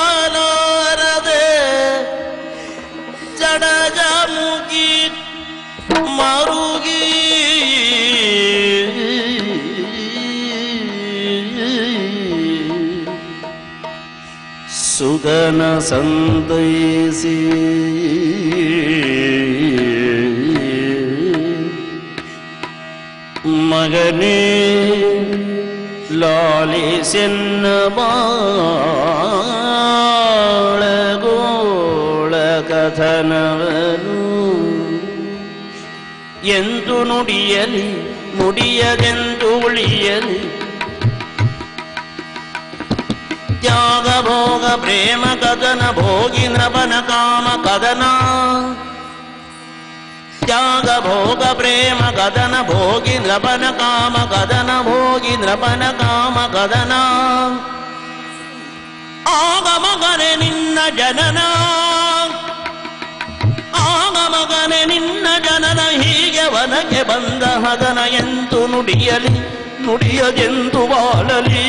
ಸಹಿಸಲಾರದೆ ಜಡಜ ಮುಗಿ ಮರುಗಿ ಸುಗನ ಸಂತೈಸಿ ಮಗನೇ ಲಾಲಿಸೆನ್ನ ಬಾಳಗೋಳ ಕಥನವನು ಎಂದು ನುಡಿಯಲಿ ನುಡಿಯದೆಂದು ಉಳಿಯಲಿ ತ್ಯಾಗ ಭೋಗ ಪ್ರೇಮ ಕದನ ಭೋಗಿ ನೃಪನ ಕಾಮ ಕದನ ತ್ಯಾಗ ಭೋಗ ಪ್ರೇಮ ಕದನ ಭೋಗಿ ನೃಪನ ಕಾಮ ಕದನ ಭೋಗಿ ನೃಪನ ಕಾಮ ಕದನ ಆಗ ಮಗನೆ ನಿನ್ನ ಜನನ ಆಗ ಮಗನೆ ನಿನ್ನ ಜನನ ಹೀಗೆ ವನಕ್ಕೆ ಬಂದ ಹದನ ಎಂದು ನುಡಿಯಲಿ ನುಡಿಯದೆಂದು ಬಾಳಲಿ